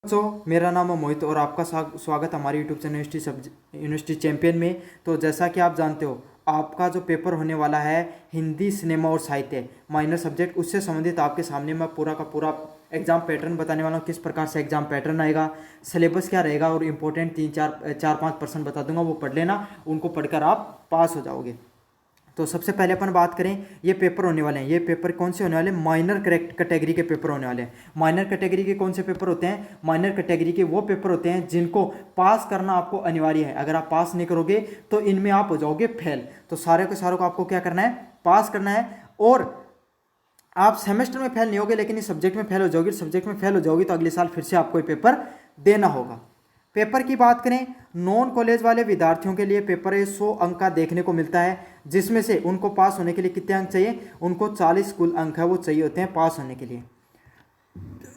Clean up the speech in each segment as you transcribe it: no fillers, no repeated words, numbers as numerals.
दोस्तों, मेरा नाम है मोहित और आपका स्वागत हमारे यूट्यूब चैनल यूनिवर्सिटी चैंपियन में। तो जैसा कि आप जानते हो, आपका जो पेपर होने वाला है हिंदी, सिनेमा और साहित्य माइनर सब्जेक्ट, उससे संबंधित आपके सामने मैं पूरा का पूरा एग्जाम पैटर्न बताने वाला हूँ। किस प्रकार से एग्जाम पैटर्न आएगा, सिलेबस क्या रहेगा और इंपॉर्टेंट 3-4-5% बता दूंगा, वो पढ़ लेना। उनको पढ़कर आप पास हो जाओगे। तो सबसे पहले अपन बात करें, ये पेपर होने वाले हैं। ये पेपर कौन से होने वाले हैं? माइनर कैटेगरी के पेपर होने वाले हैं। माइनर कैटेगरी के कौन से पेपर होते हैं? माइनर कैटेगरी के वो पेपर होते हैं जिनको पास करना आपको अनिवार्य है। अगर आप पास नहीं करोगे तो इनमें आप हो जाओगे फेल। तो सारे के सारों को आपको क्या करना है? पास करना है। और आप सेमेस्टर में फेल नहीं होगे, लेकिन इस सब्जेक्ट में फेल हो जाओगे। सब्जेक्ट में फेल हो जाओगी तो अगले साल फिर से आपको ये पेपर देना होगा। पेपर की बात करें, नॉन कॉलेज वाले विद्यार्थियों के लिए पेपर 100 अंक का देखने को मिलता है, जिसमें से उनको पास होने के लिए कितने अंक चाहिए? उनको 40 कुल अंक है वो चाहिए होते हैं पास होने के लिए।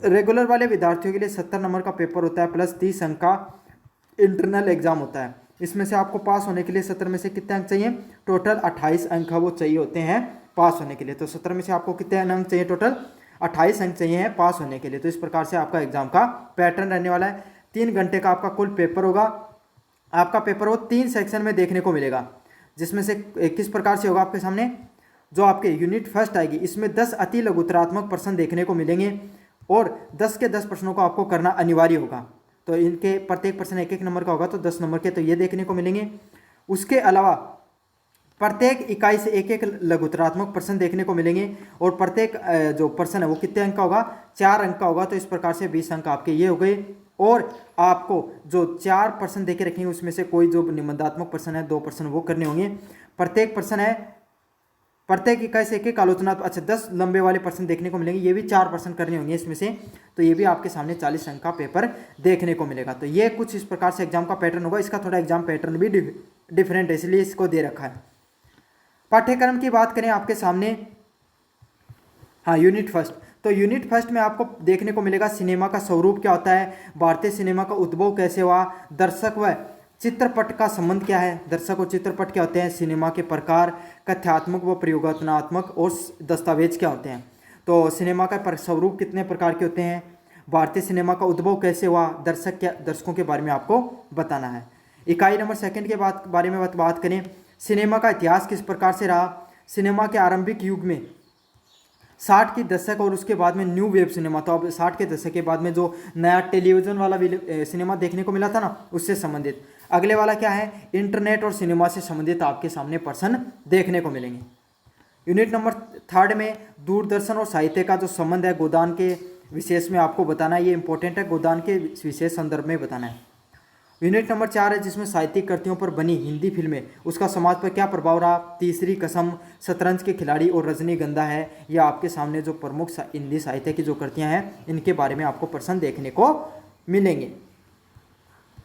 रेगुलर वाले विद्यार्थियों के लिए 70 नंबर का पेपर होता है प्लस 30 अंक का इंटरनल एग्जाम होता है। इसमें से आपको पास होने के लिए 70 में से कितने अंक चाहिए? टोटल 28 अंक वो चाहिए होते हैं पास होने के लिए। तो 70 में से आपको कितने अंक चाहिए? टोटल 28 अंक चाहिए हैं पास होने के लिए। तो इस प्रकार से आपका एग्जाम का पैटर्न रहने वाला है। 3 घंटे का आपका कुल पेपर होगा। आपका पेपर वो 3 सेक्शन में देखने को मिलेगा, जिसमें से किस प्रकार से होगा आपके सामने? जो आपके यूनिट फर्स्ट आएगी, इसमें 10 अति लघुतरात्मक प्रश्न देखने को मिलेंगे और 10 के 10 प्रश्नों को आपको करना अनिवार्य होगा। तो इनके प्रत्येक प्रश्न 1-1 नंबर का होगा, तो 10 नंबर के तो ये देखने को मिलेंगे। उसके अलावा प्रत्येक इकाई से 1-1 लघुतरात्मक प्रश्न देखने को मिलेंगे और प्रत्येक जो प्रश्न है वो कितने अंक का होगा? 4 अंक का होगा। तो इस प्रकार से 20 अंक आपके ये हो गए। और आपको जो 4 प्रश्न देके रखेंगे उसमें से कोई जो निबंधात्मक प्रश्न है 2 प्रश्न वो करने होंगे। प्रत्येक प्रश्न है, प्रत्येक इकाई से 1-1 आलोचनात्मक, अच्छा 10 लंबे वाले प्रश्न देखने को मिलेंगे, ये भी 4 प्रश्न करने होंगे इसमें से। तो ये भी आपके सामने 40 अंक का पेपर देखने को मिलेगा। तो ये कुछ इस प्रकार से एग्जाम का पैटर्न होगा। इसका थोड़ा एग्जाम पैटर्न भी डिफरेंट है, इसलिए इसको दे रखा है। पाठ्यक्रम की बात करें आपके सामने, हाँ यूनिट फर्स्ट। तो यूनिट फर्स्ट में आपको देखने को मिलेगा सिनेमा का स्वरूप क्या होता है, भारतीय सिनेमा का उद्भव कैसे हुआ, दर्शक व चित्रपट का संबंध क्या है, दर्शक और चित्रपट क्या होते हैं, सिनेमा के प्रकार, कथ्यात्मक व प्रयोगात्मक और दस्तावेज क्या होते हैं। तो सिनेमा का स्वरूप कितने प्रकार के होते हैं, भारतीय सिनेमा का उद्भव कैसे हुआ, दर्शकों के बारे में आपको बताना है। इकाई नंबर 2 के बारे में बात करें, सिनेमा का इतिहास किस प्रकार से रहा, सिनेमा के आरंभिक युग में 60 के दशक और उसके बाद में न्यू वेव सिनेमा। तो अब 60 के दशक के बाद में जो नया टेलीविजन वाला सिनेमा देखने को मिला था ना, उससे संबंधित। अगले वाला क्या है? इंटरनेट और सिनेमा से संबंधित आपके सामने प्रश्न देखने को मिलेंगे। यूनिट नंबर 3 में दूरदर्शन और साहित्य का जो संबंध है गोदान के विशेष में आपको बताना है। ये इंपॉर्टेंट है, गोदान के विशेष संदर्भ में बताना है। यूनिट नंबर 4 है जिसमें साहित्यिक कृतियों पर बनी हिंदी फिल्में, उसका समाज पर क्या प्रभाव रहा। तीसरी कसम, शतरंज के खिलाड़ी और रजनीगंधा है। यह आपके सामने जो प्रमुख हिंदी साहित्य की जो कृतियां हैं इनके बारे में आपको प्रश्न देखने को मिलेंगे।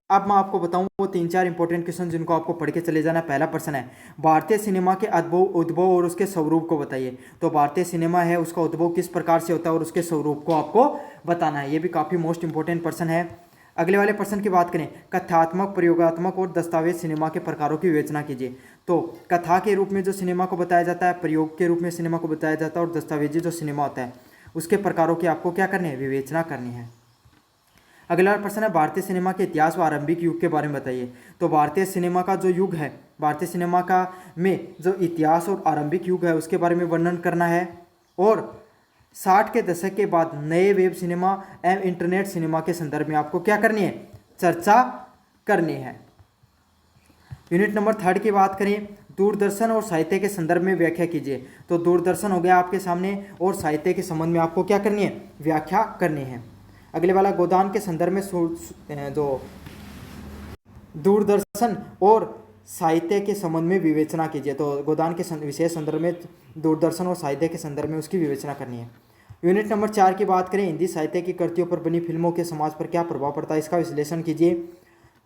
अब मैं आपको बताऊं वो 3-4 इंपॉर्टेंट क्वेश्चन जिनको आपको पढ़ के चले जाना। पहला प्रश्न है, भारतीय सिनेमा के उद्भव और उसके स्वरूप को बताइए। तो भारतीय सिनेमा है उसका उद्भव किस प्रकार से होता है और उसके स्वरूप को आपको बताना है। ये भी काफ़ी मोस्ट इंपॉर्टेंट प्रश्न है। अगले वाले प्रश्न की बात करें, कथात्मक, प्रयोगात्मक और दस्तावेज सिनेमा के प्रकारों की विवेचना कीजिए। तो कथा के रूप में जो सिनेमा को बताया जाता है, प्रयोग के रूप में सिनेमा को बताया जाता है और दस्तावेजी जो सिनेमा होता है उसके प्रकारों की आपको क्या करनी है? विवेचना करनी है। अगला प्रश्न है, भारतीय सिनेमा के इतिहास व आरंभिक युग के बारे में बताइए। तो भारतीय सिनेमा का जो युग है, भारतीय सिनेमा का में जो इतिहास और आरंभिक युग है उसके बारे में वर्णन करना है। और 60 के दशक के बाद नए वेब सिनेमा एवं इंटरनेट सिनेमा के संदर्भ में आपको क्या करनी है? चर्चा करनी है। यूनिट नंबर 3 की बात करें, दूरदर्शन और साहित्य के संदर्भ में व्याख्या कीजिए। तो दूरदर्शन हो गया आपके सामने और साहित्य के संबंध में आपको क्या करनी है? व्याख्या करनी है। अगले वाला, गोदान के संदर्भ में जो दूरदर्शन और साहित्य के संबंध में विवेचना कीजिए। तो गोदान के विशेष संदर्भ में दूरदर्शन और साहित्य के संदर्भ में उसकी विवेचना करनी है। यूनिट नंबर 4 की बात करें, हिंदी साहित्य की कृतियों पर बनी फिल्मों के समाज पर क्या प्रभाव पड़ता है, इसका विश्लेषण कीजिए।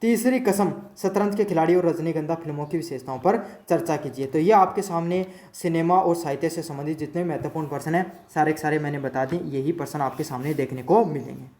तीसरी कसम, शतरंज के खिलाड़ी और रजनीगंधा फिल्मों की विशेषताओं पर चर्चा कीजिए। तो ये आपके सामने सिनेमा और साहित्य से संबंधित जितने महत्वपूर्ण प्रश्न हैं सारे के सारे मैंने बता दी। यही प्रश्न आपके सामने देखने को मिलेंगे।